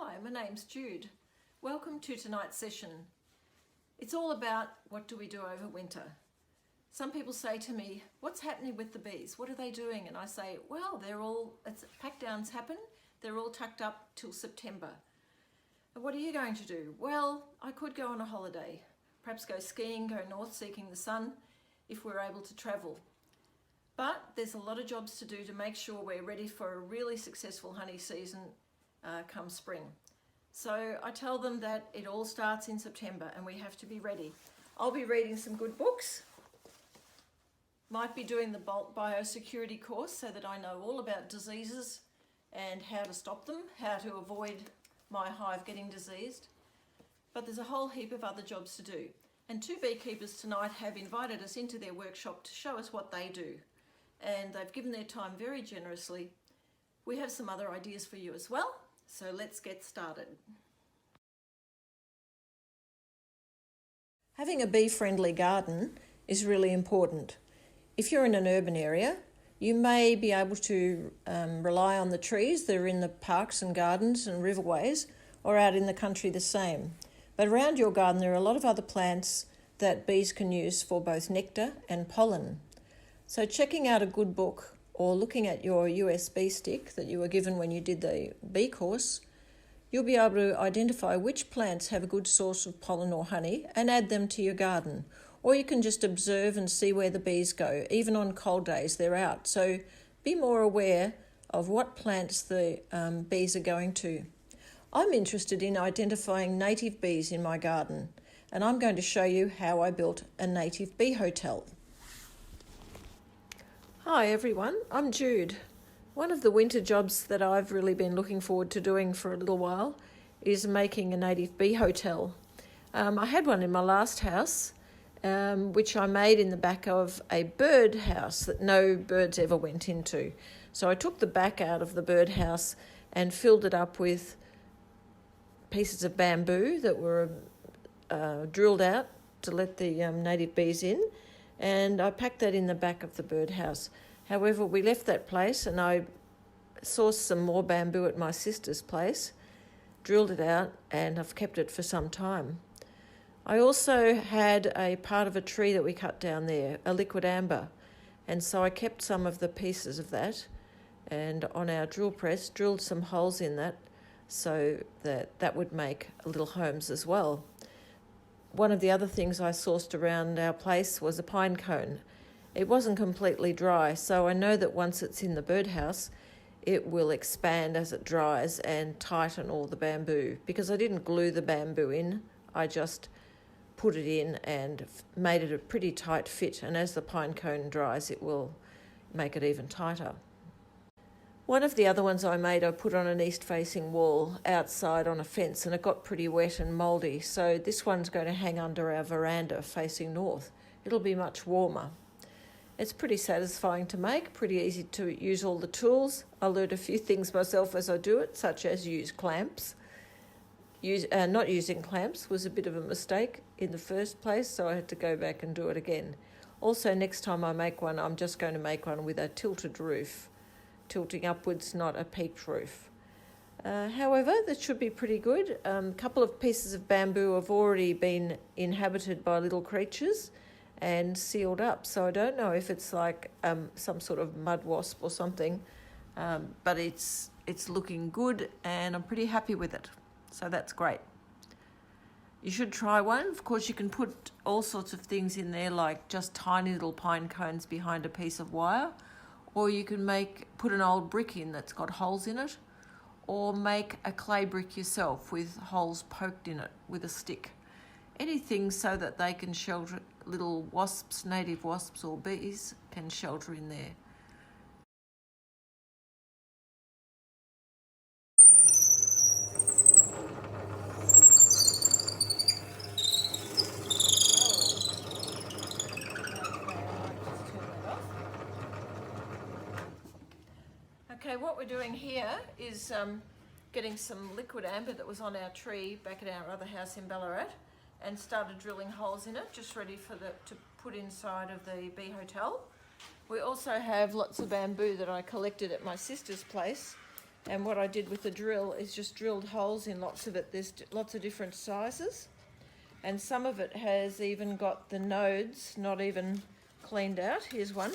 Hi, my name's Jude. Welcome to tonight's session. It's all about what do we do over winter. Some people say to me, what's happening with the bees? What are they doing? And I say, well, pack downs happen. They're all tucked up till September. And what are you going to do? Well, I could go on a holiday, perhaps go skiing, go north seeking the sun, if we're able to travel. But there's a lot of jobs to do to make sure we're ready for a really successful honey season come spring. So I tell them that it all starts in September and we have to be ready. I'll be reading some good books. Might be doing the bulk biosecurity course so that I know all about diseases and how to stop them, how to avoid my hive getting diseased. But there's a whole heap of other jobs to do. And two beekeepers tonight have invited us into their workshop to show us what they do. And they've given their time very generously. We have some other ideas for you as well. So let's get started. Having a bee-friendly garden is really important. If you're in an urban area, you may be able to rely on the trees that are in the parks and gardens and riverways, or out in the country the same. But around your garden there are a lot of other plants that bees can use for both nectar and pollen. So checking out a good book or looking at your USB stick that you were given when you did the bee course, you'll be able to identify which plants have a good source of pollen or honey and add them to your garden. Or you can just observe and see where the bees go. Even on cold days, they're out. So be more aware of what plants the bees are going to. I'm interested in identifying native bees in my garden, and I'm going to show you how I built a native bee hotel. Hi everyone, I'm Jude. One of the winter jobs that I've really been looking forward to doing for a little while is making a native bee hotel. I had one in my last house, which I made in the back of a bird house that no birds ever went into. So I took the back out of the bird house and filled it up with pieces of bamboo that were drilled out to let the native bees in. And I packed that in the back of the birdhouse. However, we left that place and I sourced some more bamboo at my sister's place, drilled it out, and I've kept it for some time. I also had a part of a tree that we cut down there, a liquid amber, and so I kept some of the pieces of that and on our drill press drilled some holes in that so that would make little homes as well. One of the other things I sourced around our place was a pine cone. It wasn't completely dry, so I know that once it's in the birdhouse, it will expand as it dries and tighten all the bamboo. Because I didn't glue the bamboo in, I just put it in and made it a pretty tight fit, and as the pine cone dries, it will make it even tighter. One of the other ones I made, I put on an east-facing wall outside on a fence, and it got pretty wet and mouldy. So this one's going to hang under our veranda facing north. It'll be much warmer. It's pretty satisfying to make, pretty easy to use all the tools. I learned a few things myself as I do it, such as use clamps. Not using clamps was a bit of a mistake in the first place, so I had to go back and do it again. Also, next time I make one, I'm just going to make one with a tilted roof. Tilting upwards, not a peaked roof. However, that should be pretty good. A couple of pieces of bamboo have already been inhabited by little creatures and sealed up, so I don't know if it's like some sort of mud wasp or something, but it's looking good and I'm pretty happy with it, so that's great. You should try one. Of course, you can put all sorts of things in there, like just tiny little pine cones behind a piece of wire, or you can put an old brick in that's got holes in it, or make a clay brick yourself with holes poked in it with a stick. Anything so that they can shelter, little wasps, native wasps or bees can shelter in there. Okay, what we're doing here is getting some liquid amber that was on our tree back at our other house in Ballarat and started drilling holes in it, just ready to put inside of the bee hotel. We also have lots of bamboo that I collected at my sister's place And what I did with the drill is just drilled holes in lots of it. There's lots of different sizes, and some of it has even got the nodes not even cleaned out. Here's one,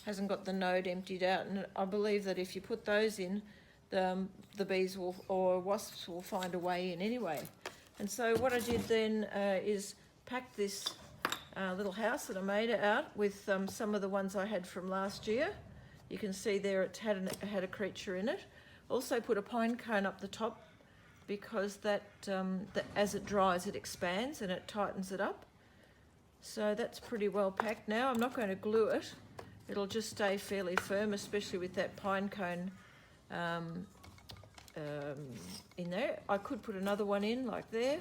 hasn't got the node emptied out, and I believe that if you put those in, the bees will, or wasps will find a way in anyway. And so what I did then is pack this little house that I made out with some of the ones I had from last year. You can see there it had a creature in it. Also put a pine cone up the top because that as it dries it expands and it tightens it up. So that's pretty well packed now. I'm not going to glue it. It'll just stay fairly firm, especially with that pine cone in there. I could put another one in like there,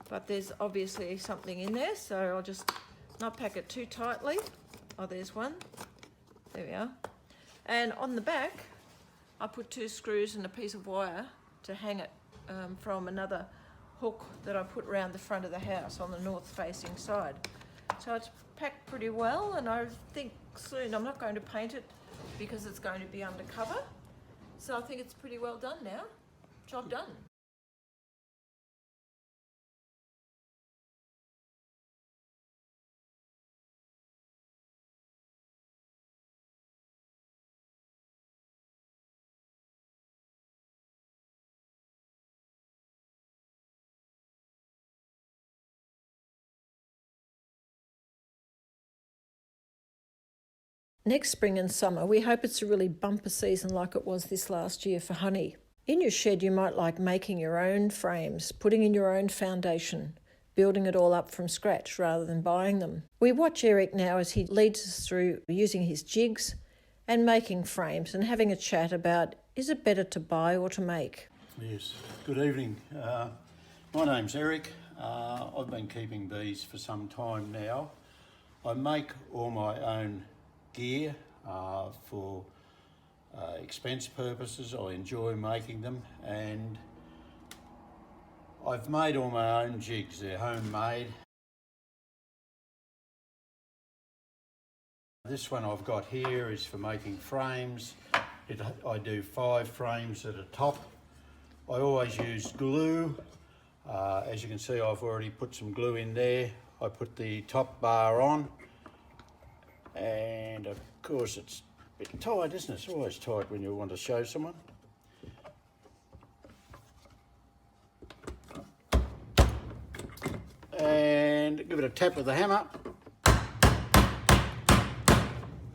but there's obviously something in there, so I'll just not pack it too tightly. Oh, there's one. There we are. And on the back, I put 2 screws and a piece of wire to hang it from another hook that I put around the front of the house on the north-facing side. So it's packed pretty well, and I think soon I'm not going to paint it because it's going to be undercover. So I think it's pretty well done now. Job done. Next spring and summer, we hope it's a really bumper season like it was this last year for honey. In your shed, you might like making your own frames, putting in your own foundation, building it all up from scratch rather than buying them. We watch Eric now as he leads us through using his jigs and making frames and having a chat about, is it better to buy or to make? Yes, good evening. My name's Eric. I've been keeping bees for some time now. I make all my own gear for expense purposes. I enjoy making them, and I've made all my own jigs. They're homemade. This one I've got here is for making frames. I do 5 frames at a top. I always use glue. As you can see, I've already put some glue in there. I put the top bar on, and of course it's a bit tight, isn't it? It's always tight when you want to show someone. And give it a tap with the hammer.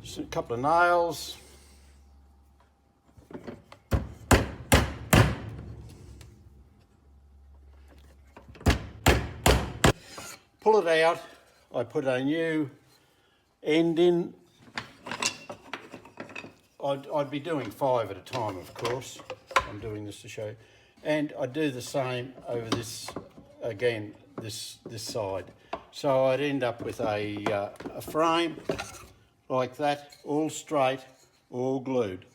Just a couple of nails. Pull it out. I put a new end in. I'd be doing 5 at a time, of course. I'm doing this to show you. And I do the same over this, again, this side. So I'd end up with a frame like that, all straight, all glued.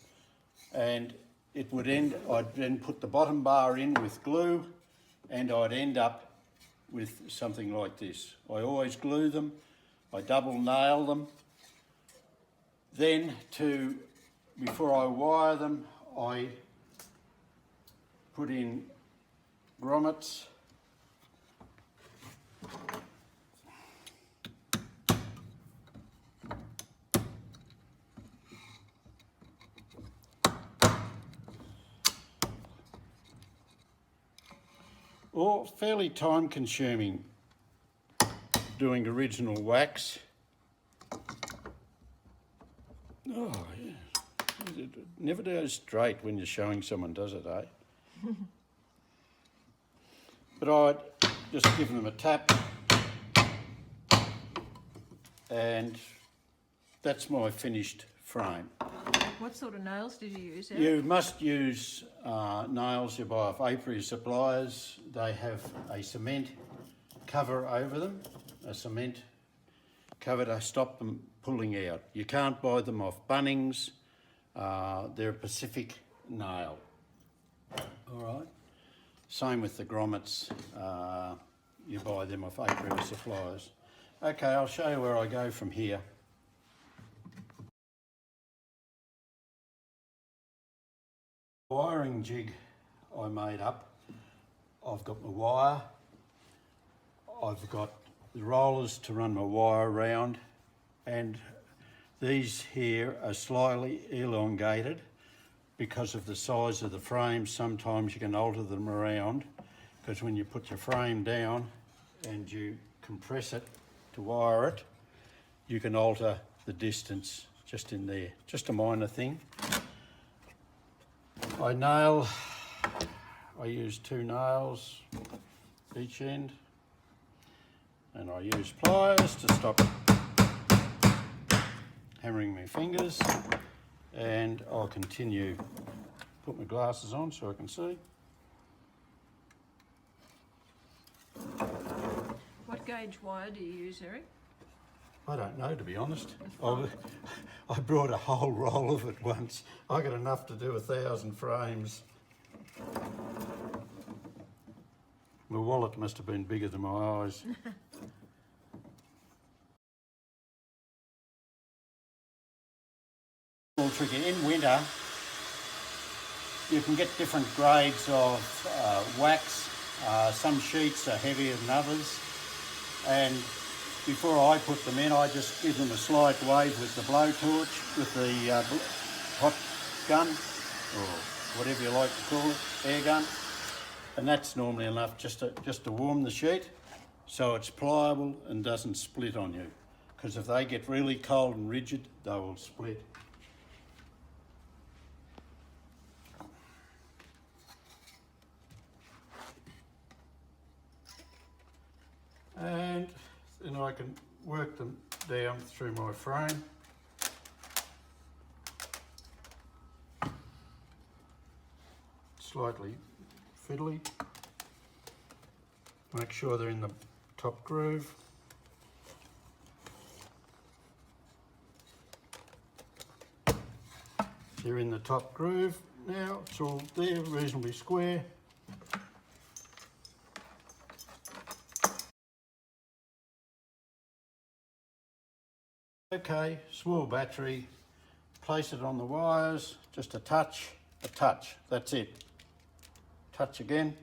And it would end, I'd then put the bottom bar in with glue, and I'd end up with something like this. I always glue them, I double nail them. Then before I wire them, I put in grommets. Or fairly time consuming doing original wax. Oh yeah, it never goes straight when you're showing someone, does it, eh? But I'd just give them a tap, and that's my finished frame. What sort of nails did you use? You must use nails you buy off apiary suppliers. They have a cement cover over them, a cement cover to stop them pulling out. You can't buy them off Bunnings. They're a Pacific nail. All right. Same with the grommets. You buy them off apiary suppliers. Okay, I'll show you where I go from here. wiring jig I made up. I've got my wire, I've got the rollers to run my wire around, and these here are slightly elongated because of the size of the frame. Sometimes you can alter them around, because when you put your frame down and you compress it to wire it, you can alter the distance just in there. Just a minor thing. I use 2 nails each end, and I use pliers to stop hammering my fingers, and I'll continue. Put my glasses on so I can see. What gauge wire do you use, Eric? I don't know, to be honest. I brought a whole roll of it once. I got enough to do 1,000 frames. My wallet must have been bigger than my eyes. All tricky. In winter, you can get different grades of wax. Some sheets are heavier than others, and before I put them in, I just give them a slight wave with the blowtorch, with the hot gun, or whatever you like to call it, air gun, and that's normally enough just to warm the sheet so it's pliable and doesn't split on you, because if they get really cold and rigid, they will split. And then I can work them down through my frame. Slightly fiddly. Make sure they're in the top groove. They're in the top groove. Now it's all there, reasonably square. Okay, small battery, place it on the wires, just a touch, that's it. Touch again,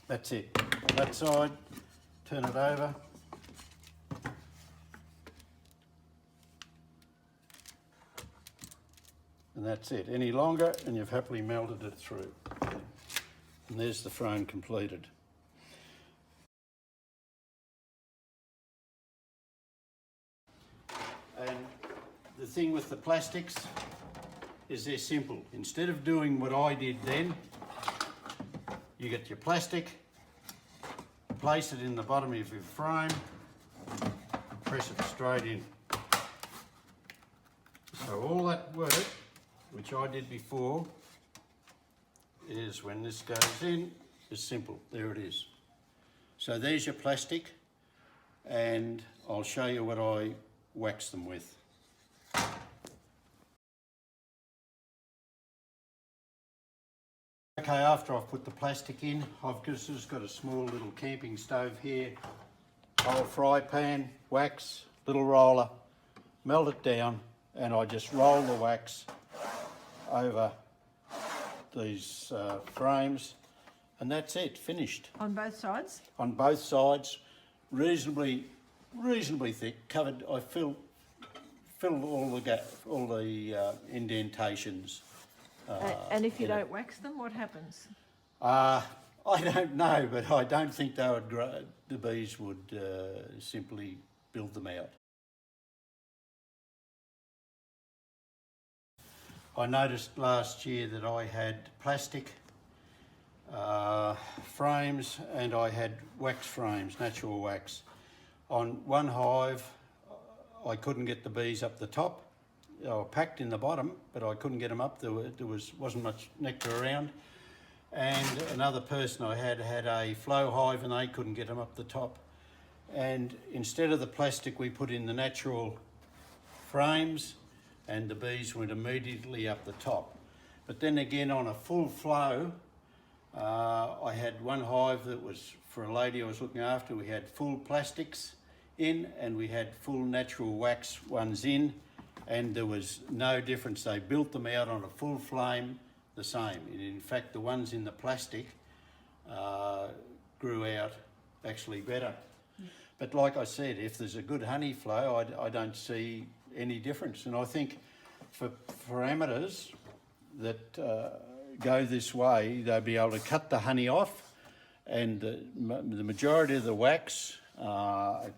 that's it. That side, turn it over. And that's it. Any longer and you've happily melted it through. And there's the frame completed. And the thing with the plastics is they're simple. Instead of doing what I did then, you get your plastic, place it in the bottom of your frame, press it straight in. So all that work, which I did before, is when this goes in, is simple. There it is. So there's your plastic, and I'll show you what I wax them with. Okay, after I've put the plastic in, I've just got a small little camping stove here, old fry pan, wax, little roller, melt it down, and I just roll the wax over these frames, and that's it, finished. On both sides? On both sides, reasonably thick, covered. I filled all the indentations. And if you don't wax them, what happens? I don't know, but I don't think they would grow. The bees would simply build them out. I noticed last year that I had plastic frames and I had wax frames, natural wax. On one hive, I couldn't get the bees up the top. They were packed in the bottom, but I couldn't get them up. There wasn't much nectar around. And another person I had a flow hive and they couldn't get them up the top. And instead of the plastic, we put in the natural frames, and the bees went immediately up the top. But then again, on a full flow, I had one hive that was for a lady I was looking after. We had full plastics in and we had full natural wax ones in, and there was no difference. They built them out on a full flame the same. And in fact, the ones in the plastic grew out actually better. But like I said, if there's a good honey flow, I don't see any difference. And I think for amateurs that go this way, they'll be able to cut the honey off, and the majority of the wax,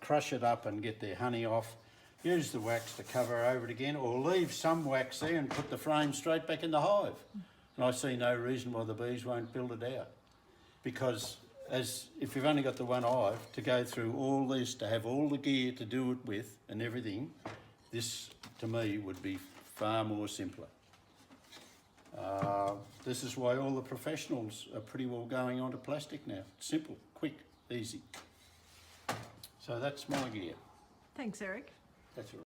crush it up and get their honey off. Use the wax to cover over it again, or leave some wax there and put the frame straight back in the hive. And I see no reason why the bees won't build it out. Because if you've only got the one hive, to go through all this, to have all the gear to do it with and everything, this to me would be far more simpler. This is why all the professionals are pretty well going on to plastic now. Simple, quick, easy. So that's my gear. Thanks, Eric. That's all right.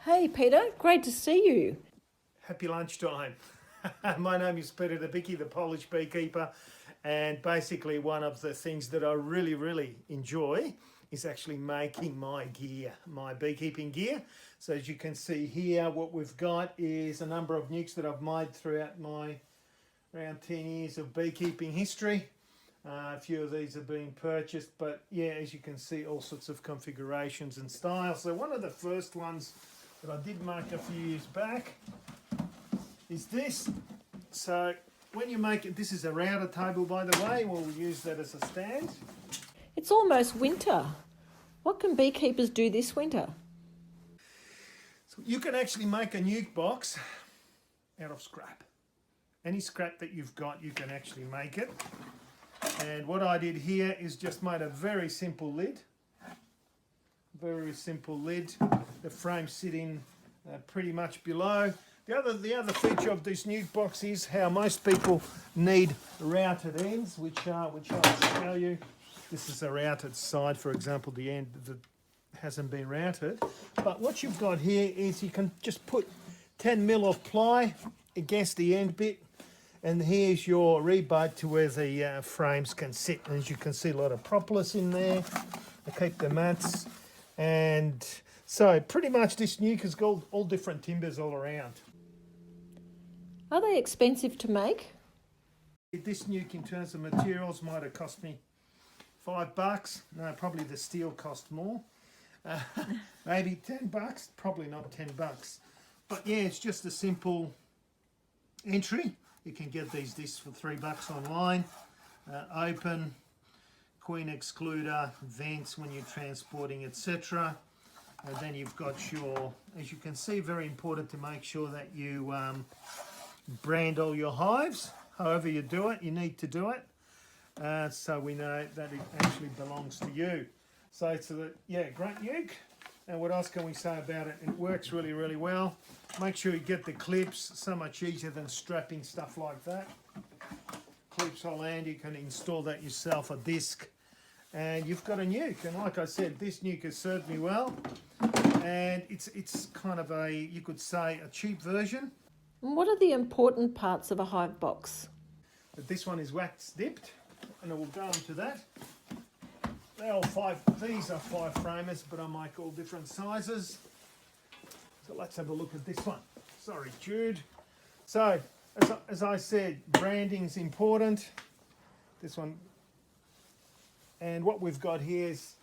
Hey, Peter, great to see you. Happy lunchtime. My name is Peter Debicki, the Polish beekeeper, and basically one of the things that I really enjoy is actually making my gear, my beekeeping gear. So as you can see here, what we've got is a number of nukes that I've made throughout my around 10 years of beekeeping history. A few of these have been purchased, but yeah, as you can see, all sorts of configurations and styles. So one of the first ones that I did make a few years back is this. So when you make it, this is a router table, by the way. We'll use that as a stand. It's almost winter. What can beekeepers do this winter? So you can actually make a nuke box out of scrap. Any scrap that you've got, you can actually make it. And what I did here is just made a very simple lid. Very simple lid. The frame's sitting pretty much below. The other feature of this nuke box is how most people need routed ends, which I'll show you. This is a routed side, for example, the end that hasn't been routed. But what you've got here is you can just put 10 mil of ply against the end bit, and here's your rebate to where the frames can sit. And as you can see, a lot of propolis in there to keep the mats. And so pretty much this nuke has got all different timbers all around. Are they expensive to make? This nuke in terms of materials might have cost me $5. No, probably the steel cost more. Maybe $10, probably not $10. But yeah, it's just a simple entry. You can get these discs for $3 online. Open, queen excluder, vents when you're transporting, etc. And then you've got your, as you can see, very important to make sure that you brand all your hives. However you do it, you need to do it. So we know that it actually belongs to you. So it's a great nuke. And what else can we say about it? It works really well. Make sure you get the clips, so much easier than strapping stuff like that. Clips all hand, you can install that yourself, a disc, and you've got a nuke. And like I said, this nuke has served me well. And it's kind of a, you could say, a cheap version. And what are the important parts of a hive box? But this one is wax dipped, and I will go into that. These are 5 framers, but I make all different sizes. So let's have a look at this one. Sorry, Jude. So, as I said, branding's important. This one. And what we've got here is,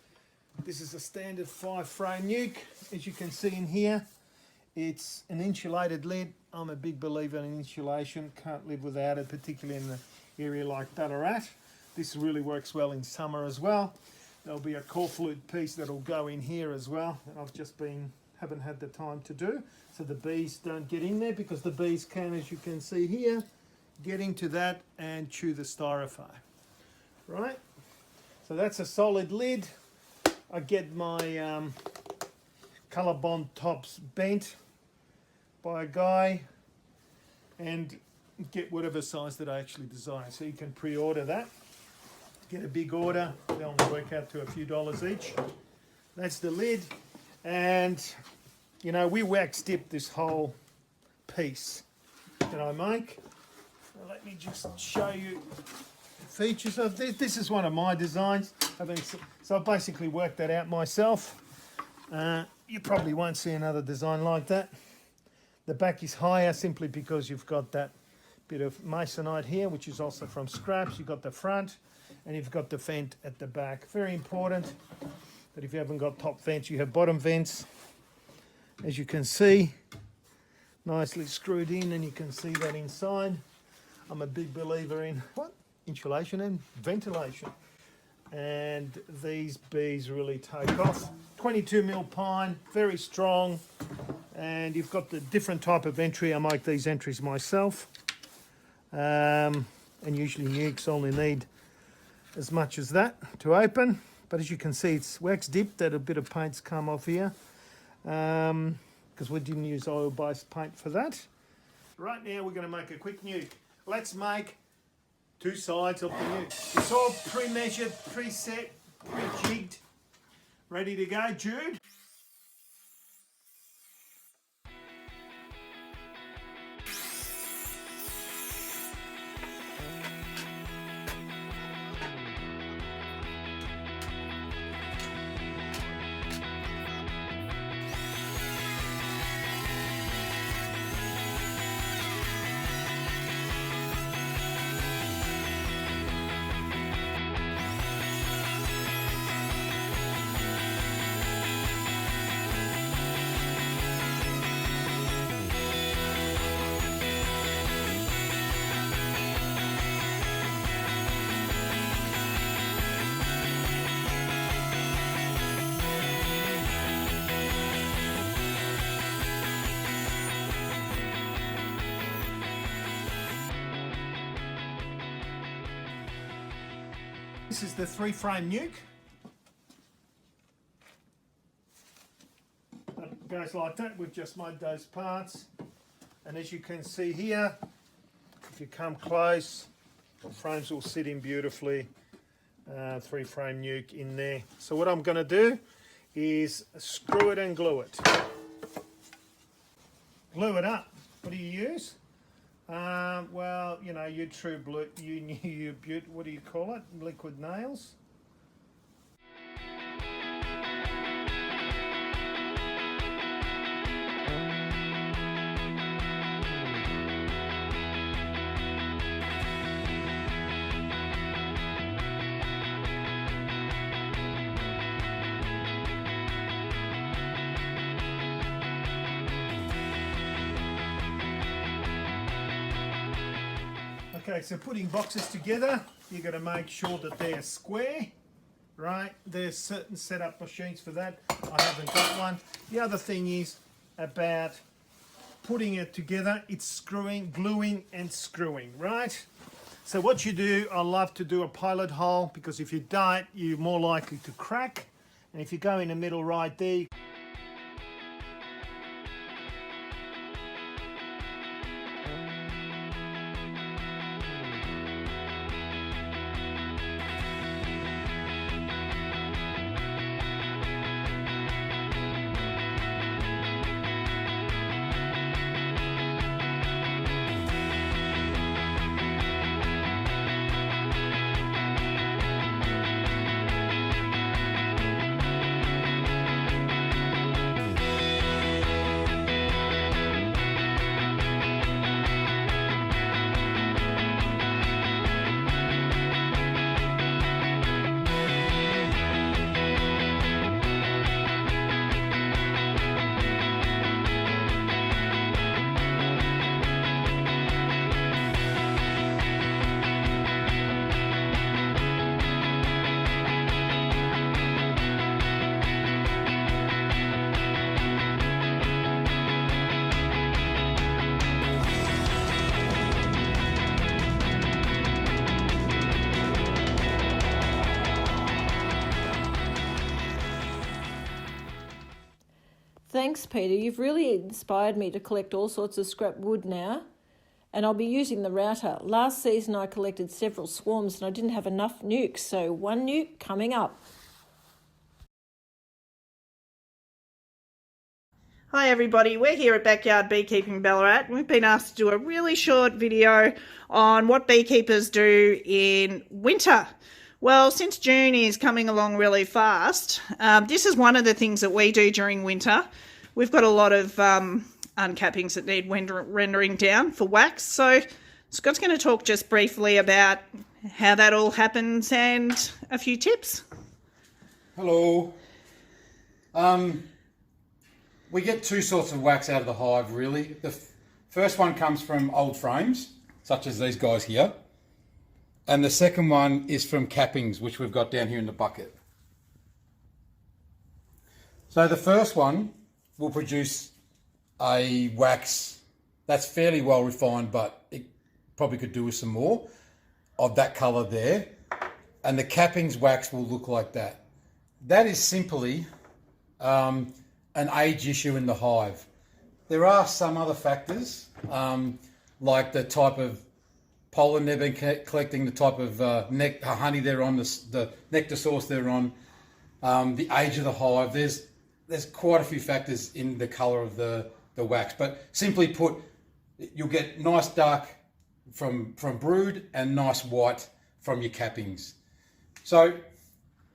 this is a standard 5 frame nuke. As you can see in here, it's an insulated lid. I'm a big believer in insulation. Can't live without it, particularly in an area like Ballarat. This really works well in summer as well. There'll be a core fluid piece that'll go in here as well. And I've just haven't had the time to do. So the bees don't get in there, because the bees can, as you can see here, get into that and chew the styrofoam. Right? So that's a solid lid. I get my ColourBond tops bent by a guy and get whatever size that I actually desire. So you can pre-order that. Get a big order, they'll work out to a few dollars each. That's the lid. And you know, we wax dip this whole piece that I make. Now let me just show you the features of this. This is one of my designs. So I basically worked that out myself. You probably won't see another design like that. The back is higher simply because you've got that bit of masonite here, which is also from scraps. You've got the front and you've got the vent at the back. Very important that if you haven't got top vents, you have bottom vents. As you can see, nicely screwed in, and you can see that inside. I'm a big believer in insulation and ventilation. And these bees really take off. 22mm pine, very strong. And you've got the different type of entry. I make these entries myself. And usually nukes only need as much as that to open. But as you can see, it's wax dipped, that a bit of paint's come off here. Because we didn't use oil-based paint for that. Right now we're going to make a quick nuke. Let's make 2 sides of the nuke. It's all pre-measured, preset, pre-jigged. Ready to go, Jude? This is the 3-frame nuke. It goes like that. We've just made those parts. And as you can see here, if you come close, the frames will sit in beautifully. 3-frame nuke in there. So what I'm going to do is screw it and glue it. Glue it up. What do you use? Well, you know, your true blue, what do you call it? Liquid nails. Okay, so putting boxes together, you've got to make sure that they're square, right? There's certain setup machines for that. I haven't got one. The other thing is about putting it together, it's screwing, gluing and screwing, right? So what you do, I love to do a pilot hole, because if you don't, you're more likely to crack. And if you go in the middle right there, Thanks, Peter. You've really inspired me to collect all sorts of scrap wood now, and I'll be using the router. Last season I collected several swarms and I didn't have enough nukes, so 1 nuke coming up. Hi everybody, we're here at Backyard Beekeeping Ballarat. We've been asked to do a really short video on what beekeepers do in winter Well, since June is coming along really fast, this is one of the things that we do during winter. We've got a lot of uncappings that need rendering down for wax. So Scott's going to talk just briefly about how that all happens and a few tips. Hello. We get two sorts of wax out of the hive, really. The first one comes from old frames, such as these guys here. And the second one is from cappings, which we've got down here in the bucket. So the first one will produce a wax that's fairly well refined, but it probably could do with some more of that colour there. And the cappings wax will look like that. That is simply an age issue in the hive. There are some other factors, like the type of pollen they've been collecting, the type of honey they're on, the nectar source they're on, the age of the hive. There's quite a few factors in the colour of the wax. But simply put, you'll get nice dark from brood and nice white from your cappings. So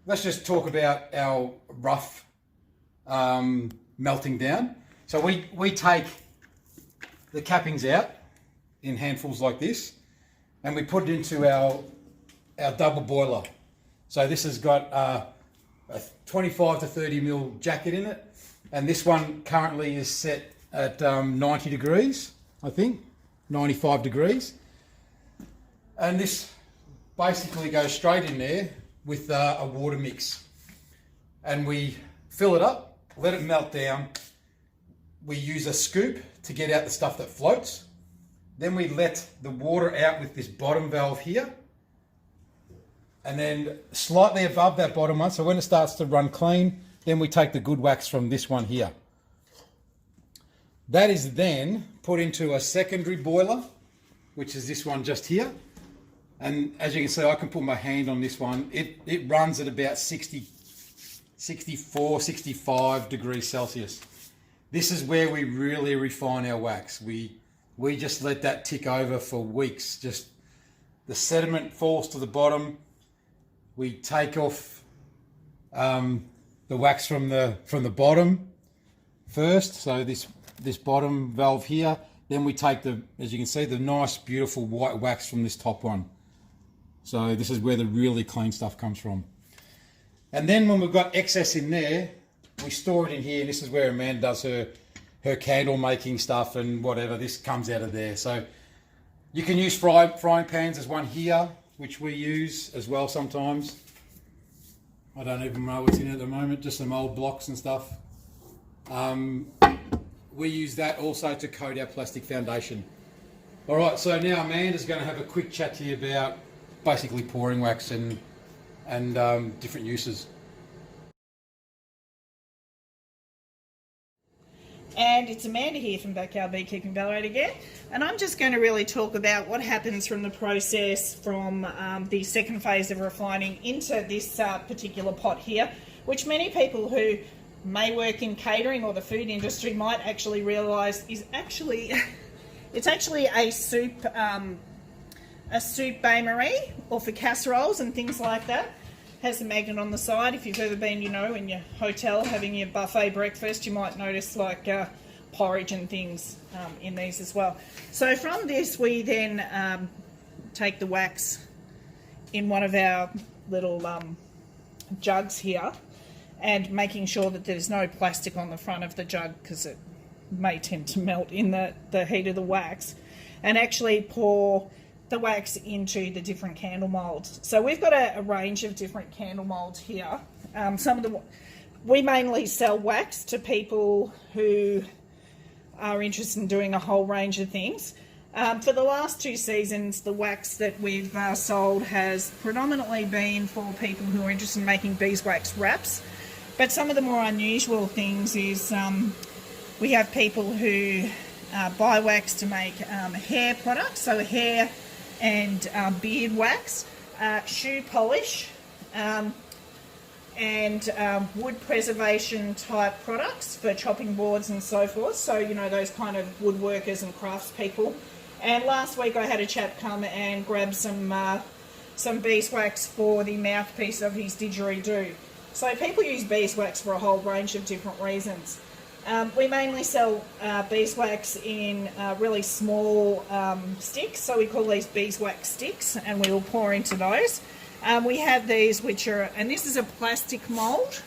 let's just talk about our rough melting down. So we take the cappings out in handfuls like this, and we put it into our double boiler. So this has got a 25 to 30 mil jacket in it, and this one currently is set at 90 degrees, I think, 95 degrees. And this basically goes straight in there with a water mix. And we fill it up, let it melt down. We use a scoop to get out the stuff that floats. Then we let the water out with this bottom valve here. And then slightly above that bottom one, so when it starts to run clean, then we take the good wax from this one here. That is then put into a secondary boiler, which is this one just here. And as you can see, I can put my hand on this one. It runs at about 64, 65 degrees Celsius. This is where we really refine our wax. We just let that tick over for weeks. Just the sediment falls to the bottom. We take off the wax from the bottom first. So this bottom valve here. Then we take as you can see, the nice, beautiful white wax from this top one. So this is where the really clean stuff comes from. And then when we've got excess in there, we store it in here. And this is where Amanda does her candle making stuff and whatever. This comes out of there. So you can use frying pans. There's one here, which we use as well sometimes. I don't even know what's in it at the moment, just some old blocks and stuff. We use that also to coat our plastic foundation. All right, so now Amanda's going to have a quick chat to you about basically pouring wax and different uses. And it's Amanda here from Backyard Beekeeping Ballarat again, and I'm just going to really talk about what happens from the process from the second phase of refining into this particular pot here, which many people who may work in catering or the food industry might actually realise is actually it's actually a soup bain-marie, or for casseroles and things like that. Has a magnet on the side. If you've ever been, in your hotel having your buffet breakfast, you might notice like porridge and things in these as well. So from this, we then take the wax in one of our little jugs here, and making sure that there's no plastic on the front of the jug because it may tend to melt in the heat of the wax, and actually pour the wax into the different candle moulds. So we've got a range of different candle moulds here. We mainly sell wax to people who are interested in doing a whole range of things. For the last 2 seasons, the wax that we've sold has predominantly been for people who are interested in making beeswax wraps. But some of the more unusual things is we have people who buy wax to make hair products, so hair and beard wax, shoe polish, and wood preservation type products for chopping boards and so forth. So, those kind of woodworkers and craftspeople. And last week I had a chap come and grab some some beeswax for the mouthpiece of his didgeridoo. So people use beeswax for a whole range of different reasons. We mainly sell beeswax in really small sticks, so we call these beeswax sticks, and we will pour into those. We have these which are, and this is a plastic mould.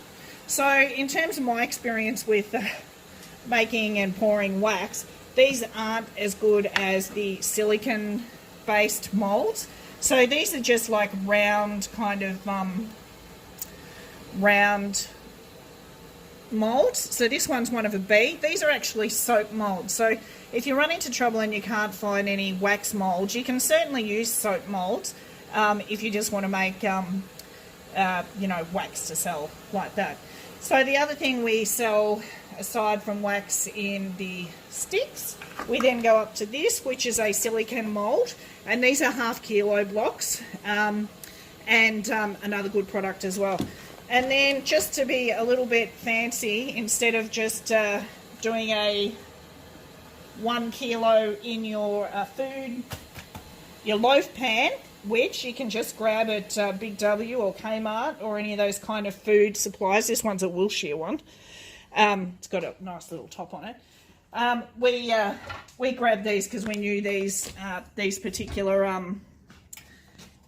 So in terms of my experience with making and pouring wax, these aren't as good as the silicone based moulds. So these are just like round kind of round molds. So this one's one of a bee. These are actually soap molds. So if you run into trouble and you can't find any wax molds, you can certainly use soap molds if you just want to make wax to sell like that. So the other thing we sell, aside from wax in the sticks, we then go up to this, which is a silicone mould, and these are 1/2 kilo blocks, and another good product as well. And then just to be a little bit fancy, instead of just doing a 1 kilo in your your loaf pan, which you can just grab at Big W or Kmart or any of those kind of food supplies. This one's a Wilshire one. It's got a nice little top on it. We grabbed these because we knew these particular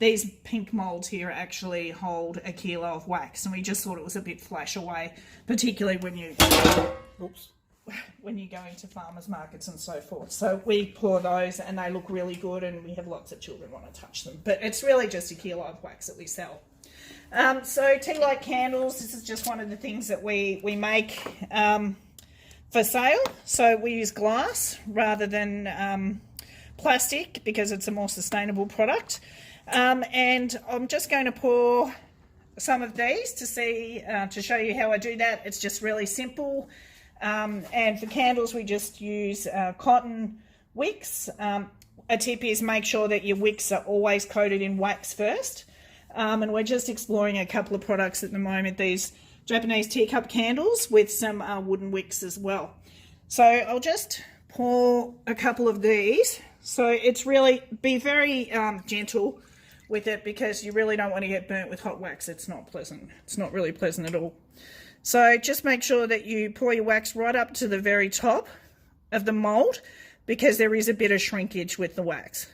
these pink moulds here actually hold 1 kilo of wax, and we just thought it was a bit flash away, particularly when you go into farmers markets and so forth. So we pour those and they look really good, and we have lots of children want to touch them. But it's really just 1 kilo of wax that we sell. So tea light candles, this is just one of the things that we make for sale. So we use glass rather than plastic because it's a more sustainable product. And I'm just going to pour some of these to show you how I do that. It's just really simple. And for candles, we just use cotton wicks. A tip is make sure that your wicks are always coated in wax first. And we're just exploring a couple of products at the moment, these Japanese teacup candles with some wooden wicks as well. So I'll just pour a couple of these. So it's really, be very gentle with it because you really don't want to get burnt with hot wax. It's not pleasant. It's not really pleasant at all. So just make sure that you pour your wax right up to the very top of the mould because there is a bit of shrinkage with the wax.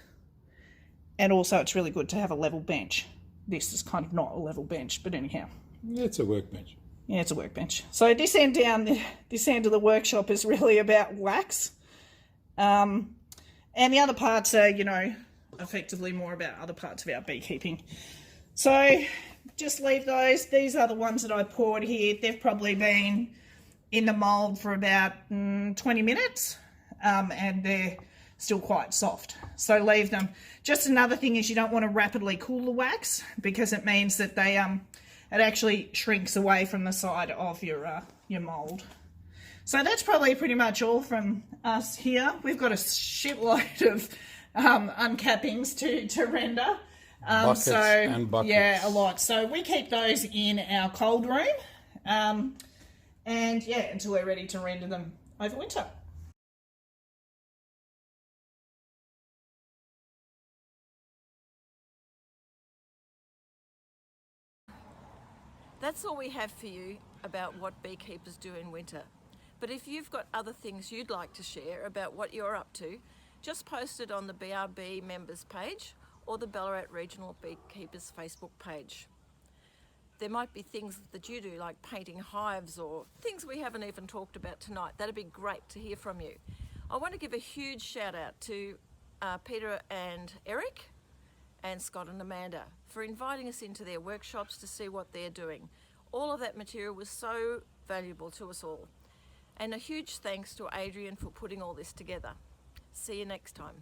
And also it's really good to have a level bench. This is kind of not a level bench, but anyhow. It's a workbench. Yeah, it's a workbench. So this end of the workshop is really about wax. And the other parts are, effectively more about other parts of our beekeeping. So just leave those. These are the ones that I poured here. They've probably been in the mould for about 20 minutes and they're still quite soft. So leave them. Just another thing is you don't want to rapidly cool the wax because it means that they it actually shrinks away from the side of your mould. So that's probably pretty much all from us here. We've got a shitload of uncappings to render. Buckets and buckets. Yeah, a lot. So we keep those in our cold room. And yeah, until we're ready to render them over winter. That's all we have for you about what beekeepers do in winter. But if you've got other things you'd like to share about what you're up to, just post it on the BRB members page or the Ballarat Regional Beekeepers Facebook page. There might be things that you do like painting hives or things we haven't even talked about tonight. That'd be great to hear from you. I want to give a huge shout out to Peter and Eric and Scott and Amanda for inviting us into their workshops to see what they're doing. All of that material was so valuable to us all. And a huge thanks to Adrian for putting all this together. See you next time.